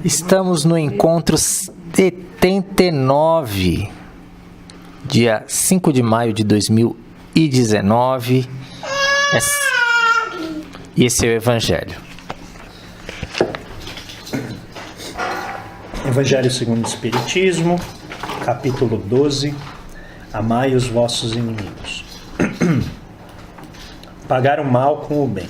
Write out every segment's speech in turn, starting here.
Estamos no encontro 79, dia 5 de maio de 2019. E esse é o Evangelho. Evangelho segundo o Espiritismo, capítulo 12. Amai os vossos inimigos. Pagar o mal com o bem.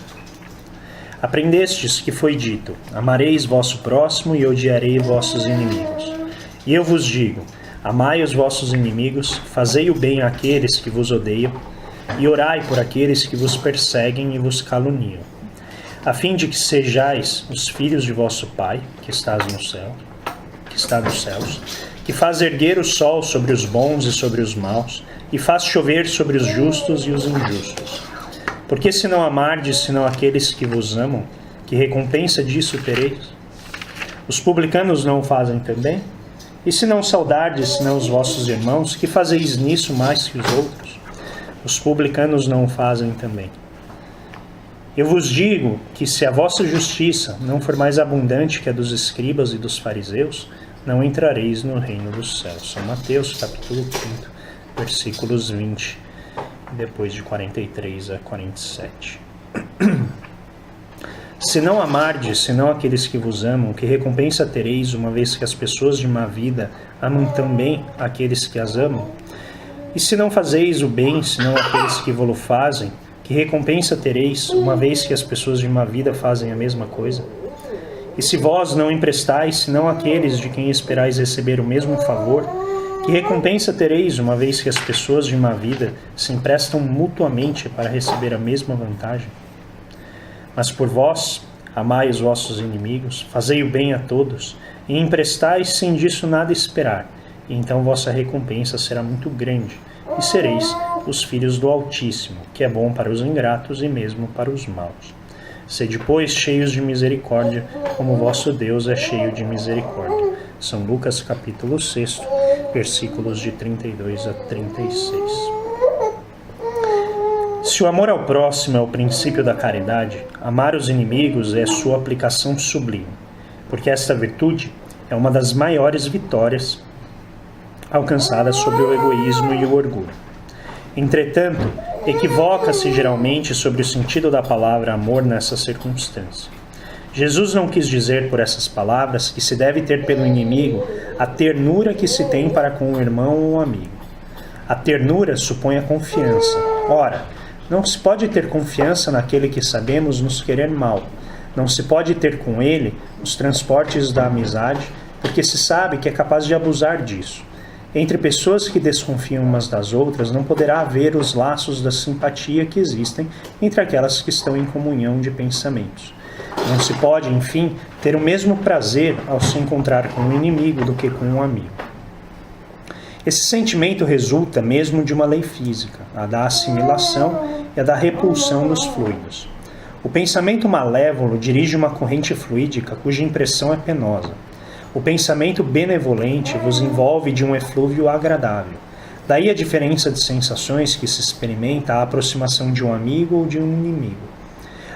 Aprendestes que foi dito: amareis vosso próximo e odiarei vossos inimigos. E eu vos digo: amai os vossos inimigos, fazei o bem àqueles que vos odeiam, e orai por aqueles que vos perseguem e vos caluniam, a fim de que sejais os filhos de vosso Pai, que está nos céus, que faz erguer o sol sobre os bons e sobre os maus, e faz chover sobre os justos e os injustos. Porque se não amardes senão aqueles que vos amam, que recompensa disso tereis? Os publicanos não o fazem também? E se não saudardes senão os vossos irmãos, que fazeis nisso mais que os outros? Os publicanos não o fazem também. Eu vos digo que se a vossa justiça não for mais abundante que a dos escribas e dos fariseus, não entrareis no reino dos céus. São Mateus, capítulo 5, versículos 20, depois de 43 a 47. Se não amardes, senão aqueles que vos amam, que recompensa tereis, uma vez que as pessoas de má vida amam também aqueles que as amam? E se não fazeis o bem, senão aqueles que vo-lo fazem, que recompensa tereis, uma vez que as pessoas de má vida fazem a mesma coisa? E se vós não emprestais, senão aqueles de quem esperais receber o mesmo favor, que recompensa tereis, uma vez que as pessoas de má vida se emprestam mutuamente para receber a mesma vantagem? Mas por vós, amai os vossos inimigos, fazei o bem a todos, e emprestais sem disso nada esperar, e então vossa recompensa será muito grande, e sereis os filhos do Altíssimo, que é bom para os ingratos e mesmo para os maus. Sede, pois, cheios de misericórdia, como vosso Deus é cheio de misericórdia. São Lucas, capítulo 6, versículos de 32 a 36. Se o amor ao próximo é o princípio da caridade, amar os inimigos é sua aplicação sublime, porque esta virtude é uma das maiores vitórias alcançadas sobre o egoísmo e o orgulho. Entretanto, equivoca-se geralmente sobre o sentido da palavra amor nessa circunstância. Jesus não quis dizer por essas palavras que se deve ter pelo inimigo a ternura que se tem para com um irmão ou um amigo. A ternura supõe a confiança. Ora, não se pode ter confiança naquele que sabemos nos querer mal. Não se pode ter com ele os transportes da amizade, porque se sabe que é capaz de abusar disso. Entre pessoas que desconfiam umas das outras, não poderá haver os laços da simpatia que existem entre aquelas que estão em comunhão de pensamentos. Não se pode, enfim, ter o mesmo prazer ao se encontrar com um inimigo do que com um amigo. Esse sentimento resulta mesmo de uma lei física, a da assimilação e a da repulsão dos fluidos. O pensamento malévolo dirige uma corrente fluídica cuja impressão é penosa. O pensamento benevolente vos envolve de um eflúvio agradável. Daí a diferença de sensações que se experimenta à aproximação de um amigo ou de um inimigo.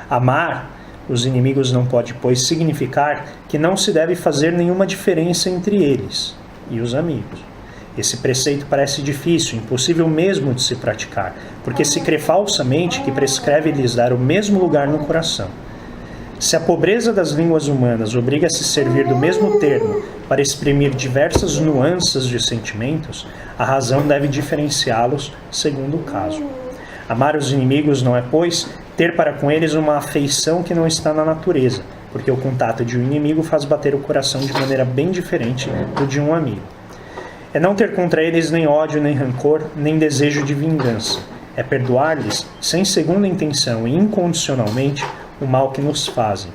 Amar os inimigos não pode, pois, significar que não se deve fazer nenhuma diferença entre eles e os amigos. Esse preceito parece difícil, impossível mesmo de se praticar, porque se crê falsamente que prescreve lhes dar o mesmo lugar no coração. Se a pobreza das línguas humanas obriga a se servir do mesmo termo para exprimir diversas nuances de sentimentos, a razão deve diferenciá-los segundo o caso. Amar os inimigos não é, pois, ter para com eles uma afeição que não está na natureza, porque o contato de um inimigo faz bater o coração de maneira bem diferente do de um amigo. É não ter contra eles nem ódio, nem rancor, nem desejo de vingança. É perdoar-lhes, sem segunda intenção e incondicionalmente, o mal que nos fazem.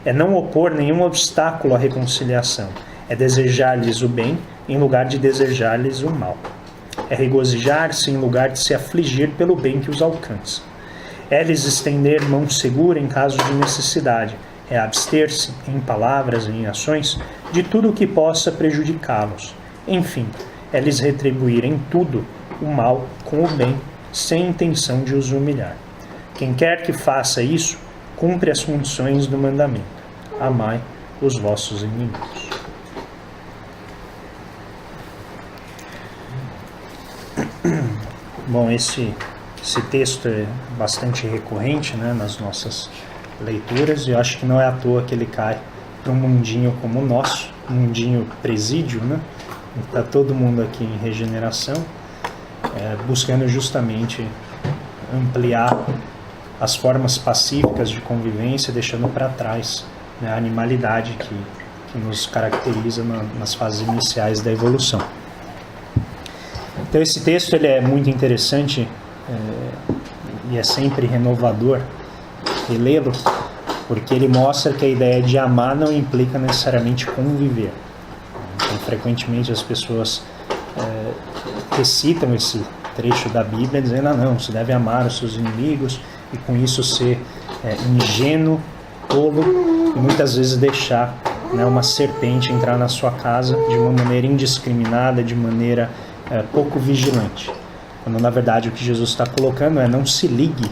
É não opor nenhum obstáculo à reconciliação. É desejar-lhes o bem em lugar de desejar-lhes o mal. É regozijar-se em lugar de se afligir pelo bem que os alcança. É lhes estender mão segura em caso de necessidade. É abster-se, em palavras e em ações, de tudo o que possa prejudicá-los. Enfim, é lhes retribuir em tudo o mal com o bem, sem intenção de os humilhar. Quem quer que faça isso, cumpre as funções do mandamento. Amai os vossos inimigos. Bom, esse texto é bastante recorrente, né, nas nossas leituras, e eu acho que não é à toa que ele cai para um mundinho como o nosso, um mundinho presídio, né? Está todo mundo aqui em regeneração, buscando justamente ampliar as formas pacíficas de convivência, deixando para trás, né, a animalidade que nos caracteriza nas fases iniciais da evolução. Então esse texto ele é muito interessante e é sempre renovador relê-lo, porque ele mostra que a ideia de amar não implica necessariamente conviver. Então, frequentemente as pessoas recitam esse trecho da Bíblia dizendo: não, você deve amar os seus inimigos, e com isso ser ingênuo, tolo, e muitas vezes deixar, né, uma serpente entrar na sua casa de uma maneira indiscriminada, de maneira pouco vigilante. Quando na verdade o que Jesus está colocando é: não se ligue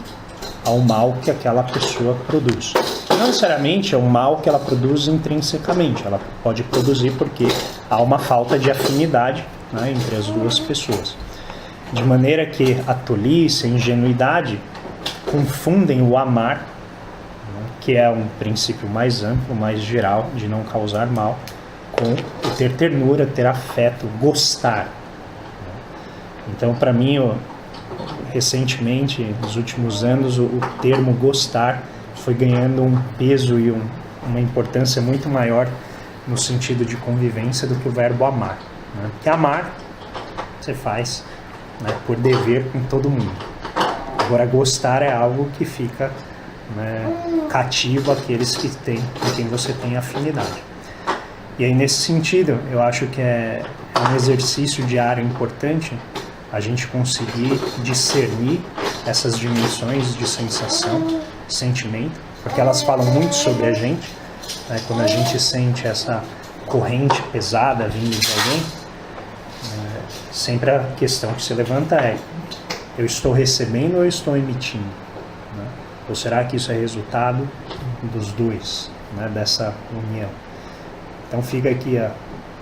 ao mal que aquela pessoa produz. Não necessariamente é um mal que ela produz intrinsecamente, ela pode produzir porque há uma falta de afinidade, né, entre as duas pessoas. De maneira que a tolice, a ingenuidade confundem o amar, né, que é um princípio mais amplo, mais geral, de não causar mal, com o ter ternura, ter afeto, gostar. Então, para mim, recentemente, nos últimos anos, o termo gostar foi ganhando um peso e uma importância muito maior no sentido de convivência do que o verbo amar, né? Porque amar você faz, né, por dever com todo mundo. Agora, gostar é algo que fica, né, cativo àqueles com quem você tem afinidade. E aí, nesse sentido, eu acho que é um exercício diário importante a gente conseguir discernir essas dimensões de sensação, sentimento, porque elas falam muito sobre a gente, né? Quando a gente sente essa corrente pesada vindo de alguém, sempre a questão que se levanta é: eu estou recebendo ou eu estou emitindo, né? Ou será que isso é resultado dos dois, né, dessa união? Então fica aqui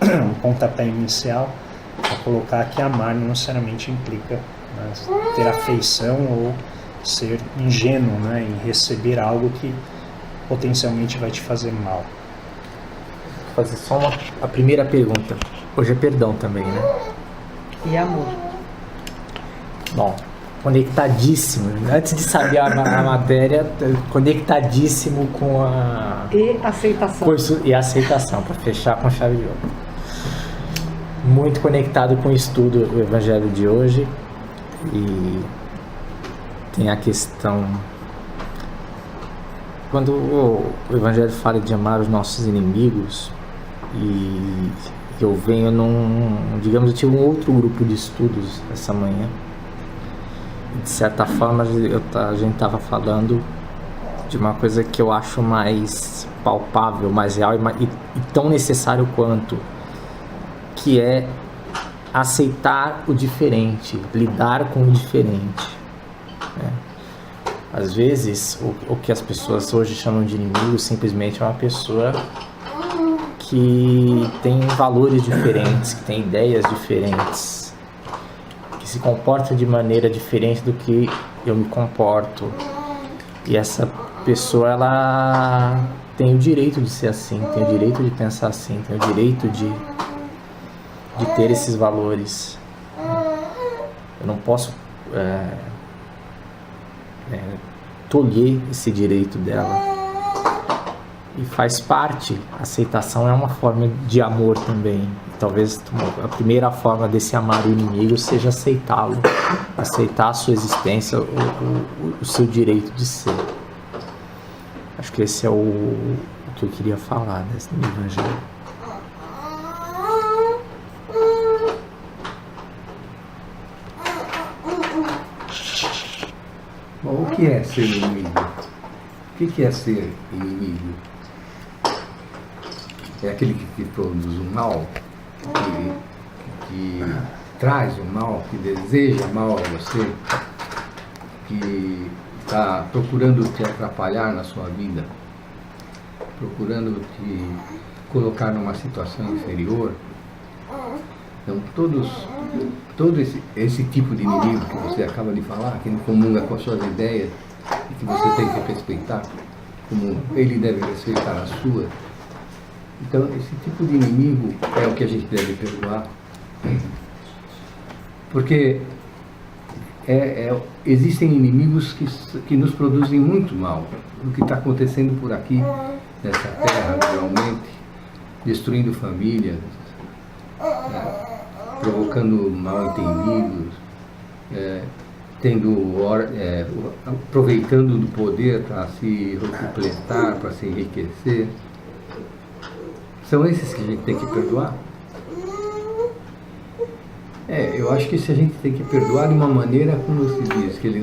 um pontapé inicial para colocar que amar não necessariamente implica, né, ter afeição ou ser ingênuo, né, em receber algo que potencialmente vai te fazer mal. Vou fazer só a primeira pergunta. Hoje é perdão também, né? E amor. Bom, conectadíssimo. Antes de saber a matéria, conectadíssimo com a... E aceitação. E aceitação, para fechar com chave de ouro. Muito conectado com o estudo do Evangelho de hoje, e tem a questão, quando o Evangelho fala de amar os nossos inimigos, e eu venho digamos, eu tive um outro grupo de estudos essa manhã, e de certa forma a gente estava falando de uma coisa que eu acho mais palpável, mais real e tão necessário quanto, que é aceitar o diferente, lidar com o diferente, né? Às vezes, o que as pessoas hoje chamam de inimigo simplesmente é uma pessoa que tem valores diferentes, que tem ideias diferentes, que se comporta de maneira diferente do que eu me comporto. E essa pessoa, ela tem o direito de ser assim, tem o direito de pensar assim, tem o direito de ter esses valores. Eu não posso tolher esse direito dela. E faz parte, a aceitação é uma forma de amor também. E talvez a primeira forma desse amar o inimigo seja aceitá-lo, aceitar a sua existência, o seu direito de ser. Acho que esse é o que eu queria falar no Evangelho. Bom, o que é ser inimigo? O que é ser inimigo? É aquele que produz o mal, que traz o mal, que deseja mal a você, que está procurando te atrapalhar na sua vida. procurando te colocar numa situação inferior. Então, todo esse tipo de inimigo que você acaba de falar, que não comunga com as suas ideias e que você tem que respeitar, como ele deve respeitar as suas. Então, esse tipo de inimigo é o que a gente deve perdoar. Porque existem inimigos que nos produzem muito mal. O que está acontecendo por aqui, nessa terra, realmente, destruindo famílias, provocando mal-entendidos, aproveitando do poder para se completar, para se enriquecer. São esses que a gente tem que perdoar? Eu acho que se a gente tem que perdoar de uma maneira, como se diz, que ele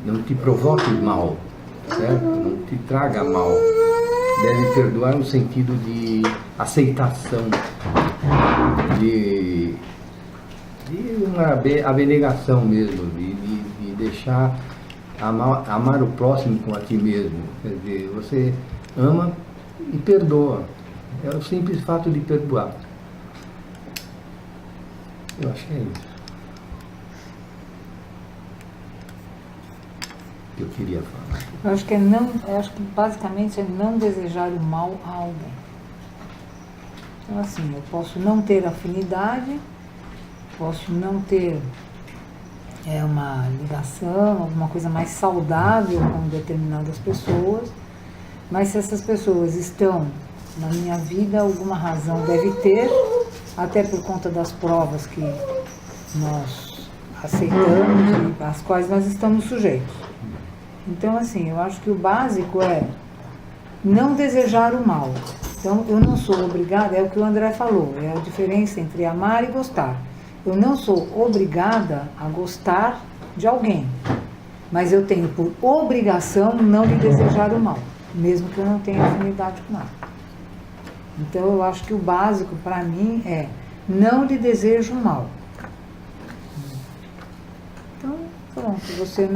não te provoque mal, certo? Não te traga mal. Deve perdoar no sentido de aceitação, de uma abnegação mesmo, de deixar amar o próximo com a ti mesmo. Quer dizer, você ama e perdoa. É o simples fato de perdoar. Eu acho que é isso que eu queria falar. Eu acho que basicamente é não desejar o mal a alguém. Então assim, eu posso não ter afinidade, posso não ter uma ligação, alguma coisa mais saudável com determinadas pessoas, mas se essas pessoas estão na minha vida, alguma razão deve ter, até por conta das provas que nós aceitamos e às quais nós estamos sujeitos. Então, assim, eu acho que o básico é não desejar o mal. Então, eu não sou obrigada, é o que o André falou, é a diferença entre amar e gostar. Eu não sou obrigada a gostar de alguém, mas eu tenho por obrigação não lhe desejar o mal, mesmo que eu não tenha afinidade com nada. Então, eu acho que o básico para mim é não lhe desejo mal. Então, pronto, você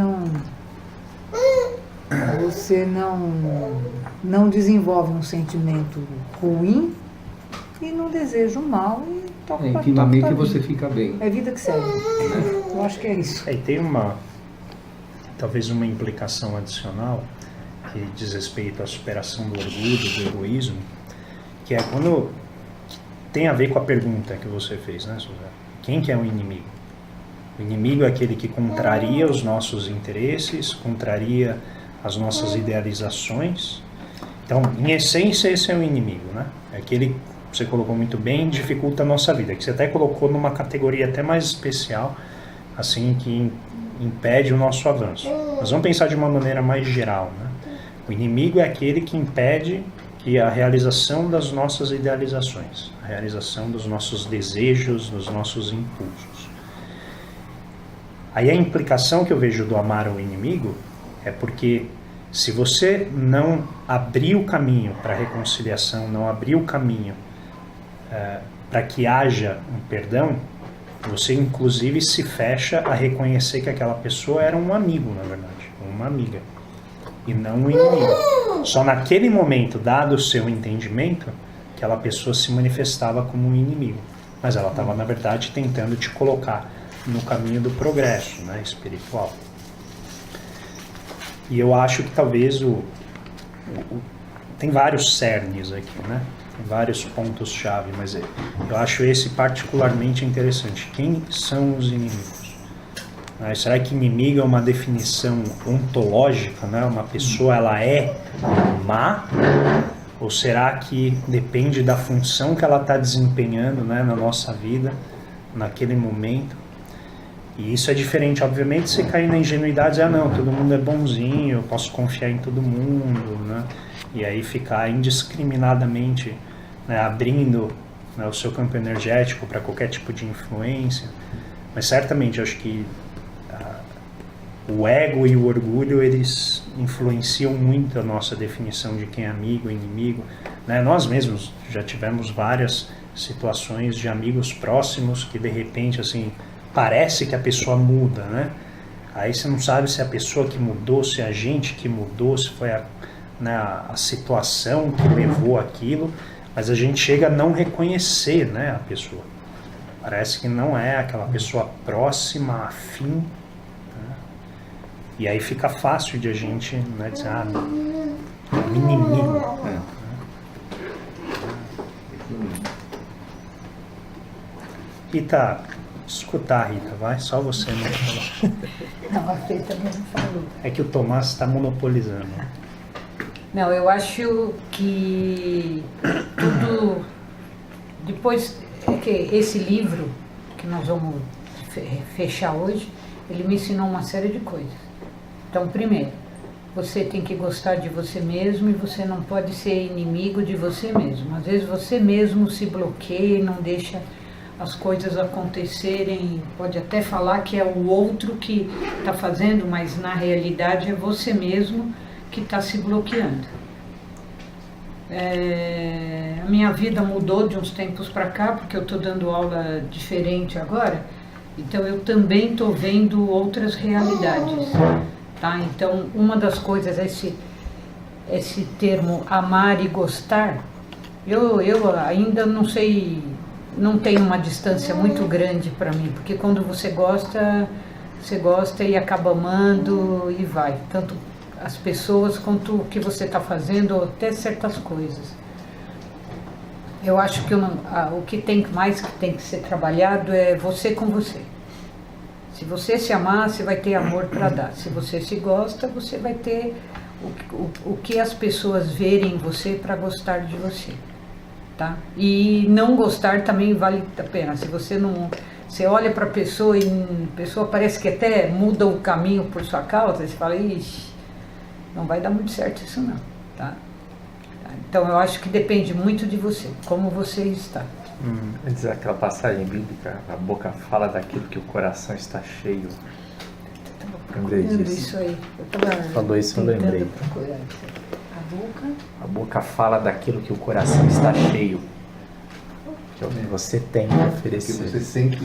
não desenvolve um sentimento ruim e não deseja o mal e toca para intimamente você fica bem. É vida que segue. Eu acho que é isso. E tem talvez uma implicação adicional que diz respeito à superação do orgulho, do egoísmo, que é quando tem a ver com a pergunta que você fez, né, Suzana? Quem que é o inimigo? O inimigo é aquele que contraria os nossos interesses, contraria as nossas idealizações. Então, em essência, esse é o inimigo, né? É aquele, você colocou muito bem, dificulta a nossa vida, que você até colocou numa categoria até mais especial, assim, que impede o nosso avanço. Mas vamos pensar de uma maneira mais geral, né? O inimigo é aquele que impede que a realização das nossas idealizações, a realização dos nossos desejos, dos nossos impulsos. Aí a implicação que eu vejo do amar o inimigo é porque se você não abrir o caminho para a reconciliação, não abrir o caminho para que haja um perdão, você inclusive se fecha a reconhecer que aquela pessoa era um amigo, na verdade, uma amiga, e não um inimigo. Só naquele momento, dado o seu entendimento, aquela pessoa se manifestava como um inimigo, mas ela estava, na verdade, tentando te colocar no caminho do progresso, né, espiritual. E eu acho que talvez tem vários cernes aqui, né? Tem vários pontos-chave, mas eu acho esse particularmente interessante. Quem são os inimigos? Será que inimigo é uma definição ontológica, né? Uma pessoa, ela é má? Ou será que depende da função que ela está desempenhando, né, na nossa vida, naquele momento? E isso é diferente, obviamente, você cair na ingenuidade e dizer, não, todo mundo é bonzinho, eu posso confiar em todo mundo, né? E aí ficar indiscriminadamente, né, abrindo, né, o seu campo energético para qualquer tipo de influência. Mas certamente eu acho que o ego e o orgulho, eles influenciam muito a nossa definição de quem é amigo e inimigo, né? Nós mesmos já tivemos várias situações de amigos próximos que de repente, assim, parece que a pessoa muda, né? Aí você não sabe se é a pessoa que mudou, se é a gente que mudou, se foi né, a situação que levou aquilo, mas a gente chega a não reconhecer, né, a pessoa. Parece que não é aquela pessoa próxima, afim, né? E aí fica fácil de a gente, né, dizer, é um inimigo. Rita, escutar, Rita, vai, só você não falar. Não, a Fê também não falou. É que o Tomás está monopolizando. Não, eu acho que tudo... Depois, é que esse livro que nós vamos fechar hoje, ele me ensinou uma série de coisas. Então, primeiro, você tem que gostar de você mesmo e você não pode ser inimigo de você mesmo. Às vezes você mesmo se bloqueia e não deixa as coisas acontecerem, pode até falar que é o outro que está fazendo, mas na realidade é você mesmo que está se bloqueando. A minha vida mudou de uns tempos para cá, porque eu estou dando aula diferente agora, então eu também estou vendo outras realidades, tá? Então uma das coisas, esse termo amar e gostar, eu ainda não sei, não tem uma distância muito grande para mim, porque quando você gosta e acaba amando e vai, tanto as pessoas quanto o que você está fazendo, ou até certas coisas. Eu acho que o que tem que ser trabalhado é você com você. Se você se amar, você vai ter amor para dar. Se você se gosta, você vai ter o que as pessoas verem em você para gostar de você. Tá? E não gostar também vale a pena. Se você não... Você olha para a pessoa e a pessoa parece que até muda o caminho por sua causa, você fala, ixi, não vai dar muito certo isso não, tá? Então eu acho que depende muito de você, como você está. Diz aquela passagem bíblica, a boca fala daquilo que o coração está cheio. Lembrei disso. Isso aí. Eu falou isso, eu lembrei. Procurar. A boca fala daquilo que o coração está cheio. Que é o que você tem a oferecer. Que você sente.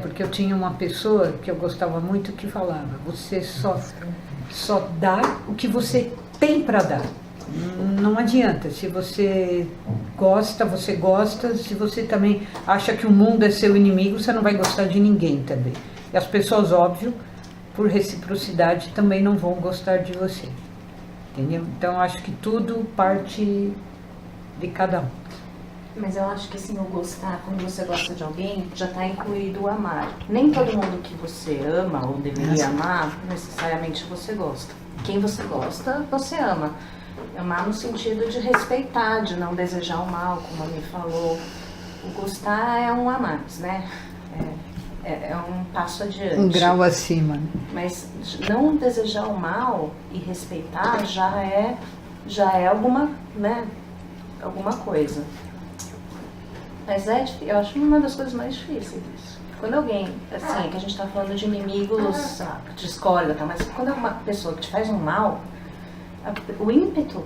Porque eu tinha uma pessoa que eu gostava muito que falava, você só dá o que você tem para dar. Não adianta, se você gosta, se você também acha que o mundo é seu inimigo, você não vai gostar de ninguém também. E as pessoas, óbvio, por reciprocidade, também não vão gostar de você. Entendeu? Então, eu acho que tudo parte de cada um. Mas eu acho que assim, o gostar, quando você gosta de alguém, já está incluído o amar. Nem todo mundo que você ama ou deveria amar, necessariamente você gosta. Quem você gosta, você ama. Amar no sentido de respeitar, de não desejar o mal, como a Mi falou. O gostar é um a mais, né? É um passo adiante. Um grau acima. Né? Mas não desejar o mal e respeitar já é alguma, né? Alguma coisa. Mas eu acho uma das coisas mais difíceis isso. Quando alguém, assim, que a gente tá falando de inimigos, discórdia, tá? Mas quando é uma pessoa que te faz um mal, o ímpeto,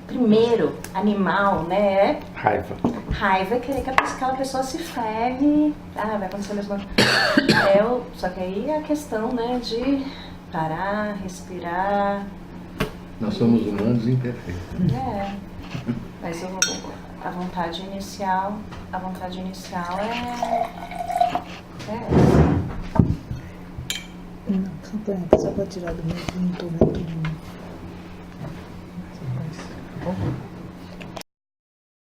primeiro, animal, né, é... Raiva é querer que aquela pessoa se ferre, vai acontecer a mesma coisa. Só que aí é a questão, né, de parar, respirar. Nós somos humanos imperfeitos. Mas a vontade inicial Só para tirar do meu, não estou muito...